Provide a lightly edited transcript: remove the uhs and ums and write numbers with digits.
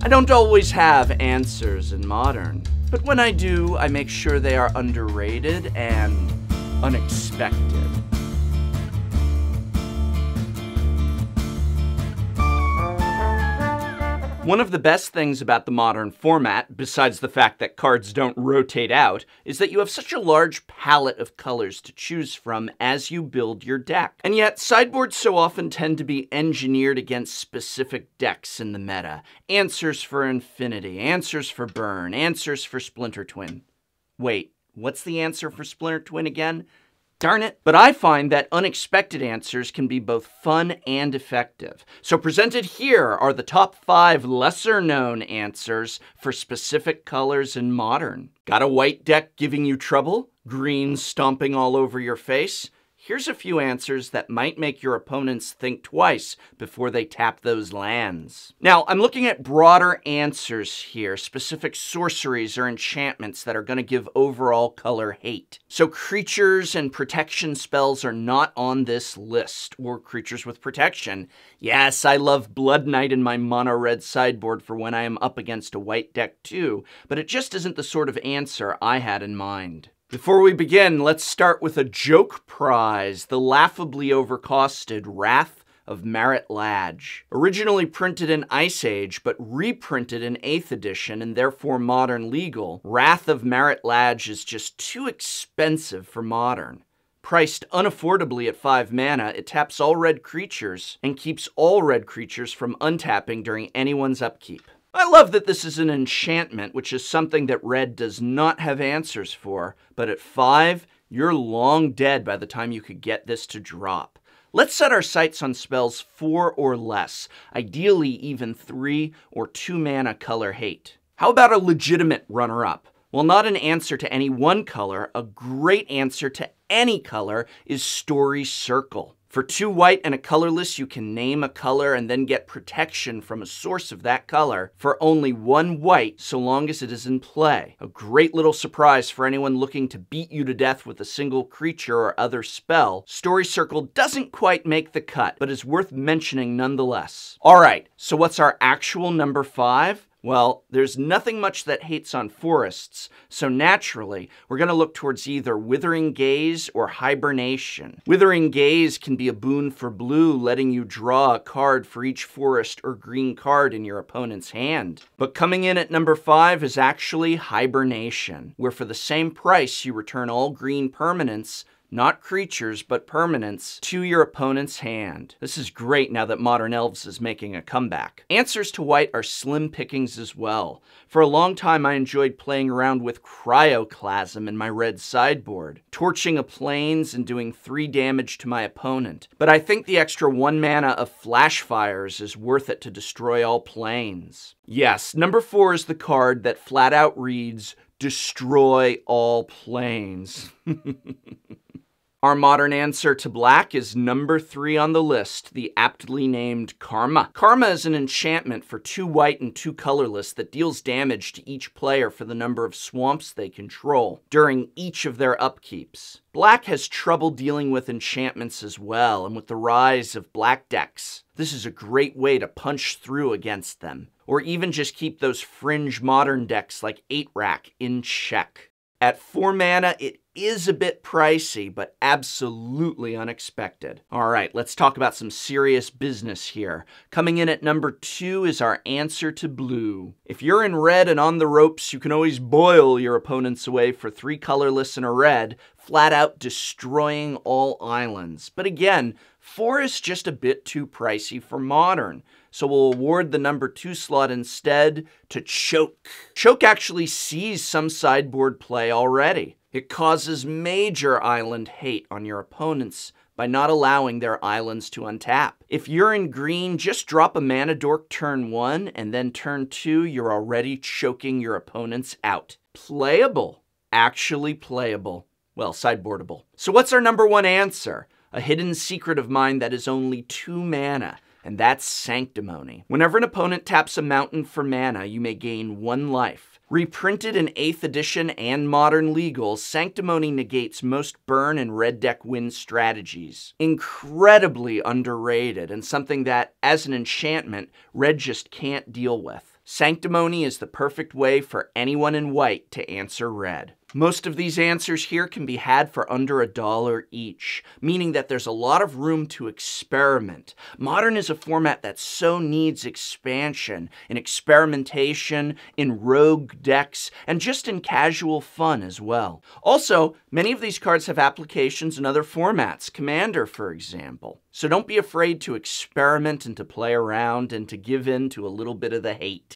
I don't always have answers in Modern, but when I do, I make sure they are underrated and unexpected. One of the best things about the Modern format, besides the fact that cards don't rotate out, is that you have such a large palette of colors to choose from as you build your deck. And yet, sideboards so often tend to be engineered against specific decks in the meta. Answers for Infinity, answers for Burn, answers for Splinter Twin. Wait, what's the answer for Splinter Twin again? Darn it. But I find that unexpected answers can be both fun and effective. So presented here are the top 5 lesser-known answers for specific colors in Modern. Got a white deck giving you trouble? Green stomping all over your face? Here's a few answers that might make your opponents think twice before they tap those lands. Now, I'm looking at broader answers here, specific sorceries or enchantments that are going to give overall color hate. So creatures and protection spells are not on this list, or creatures with protection. Yes, I love Blood Knight in my mono-red sideboard for when I am up against a white deck too, but it just isn't the sort of answer I had in mind. Before we begin, let's start with a joke prize, the laughably overcosted Wrath of MacLeod. Originally printed in Ice Age, but reprinted in 8th edition and therefore Modern legal, Wrath of MacLeod is just too expensive for Modern. Priced unaffordably at 5 mana, it taps all red creatures and keeps all red creatures from untapping during anyone's upkeep. I love that this is an enchantment, which is something that red does not have answers for, but at 5, you're long dead by the time you could get this to drop. Let's set our sights on spells 4 or less, ideally even 3 or 2 mana color hate. How about a legitimate runner-up? While not an answer to any one color, a great answer to any color is Story Circle. For 2 white and a colorless, you can name a color and then get protection from a source of that color for only 1 white, so long as it is in play. A great little surprise for anyone looking to beat you to death with a single creature or other spell. Story Circle doesn't quite make the cut, but is worth mentioning nonetheless. Alright, so what's our actual number 5? Well, there's nothing much that hates on forests, so naturally, we're going to look towards either Withering Gaze or Hibernation. Withering Gaze can be a boon for blue, letting you draw a card for each forest or green card in your opponent's hand. But coming in at number 5 is actually Hibernation, where for the same price you return all green permanents, not creatures, but permanents, to your opponent's hand. This is great now that Modern Elves is making a comeback. Answers to white are slim pickings as well. For a long time, I enjoyed playing around with Cryoclasm in my red sideboard, torching a plains and doing 3 damage to my opponent. But I think the extra 1 mana of Flash Fires is worth it to destroy all plains. Yes, number 4 is the card that flat out reads, Destroy all plains. Our Modern answer to black is number 3 on the list, the aptly named Karma. Karma is an enchantment for 2 white and 2 colorless that deals damage to each player for the number of swamps they control during each of their upkeeps. Black has trouble dealing with enchantments as well, and with the rise of black decks, this is a great way to punch through against them, or even just keep those fringe Modern decks like 8-Rack in check. At 4 mana, it is a bit pricey, but absolutely unexpected. All right, let's talk about some serious business here. Coming in at number 2 is our answer to blue. If you're in red and on the ropes, you can always boil your opponents away for 3 colorless and a red, flat out destroying all islands. But again, 4 is just a bit too pricey for Modern, so we'll award the number 2 slot instead to Choke. Choke actually sees some sideboard play already. It causes major island hate on your opponents by not allowing their islands to untap. If you're in green, just drop a Mana Dork turn 1, and then turn 2, you're already choking your opponents out. Playable. Actually playable. Well, sideboardable. So what's our number 1 answer? A hidden secret of mine that is only 2 mana. And that's Sanctimony. Whenever an opponent taps a mountain for mana, you may gain 1 life. Reprinted in 8th edition and Modern legal, Sanctimony negates most burn and red deck win strategies. Incredibly underrated, and something that, as an enchantment, red just can't deal with. Sanctimony is the perfect way for anyone in white to answer red. Most of these answers here can be had for under $1 each, meaning that there's a lot of room to experiment. Modern is a format that so needs expansion, in experimentation, in rogue decks, and just in casual fun as well. Also, many of these cards have applications in other formats, Commander for example. So don't be afraid to experiment and to play around and to give in to a little bit of the hate.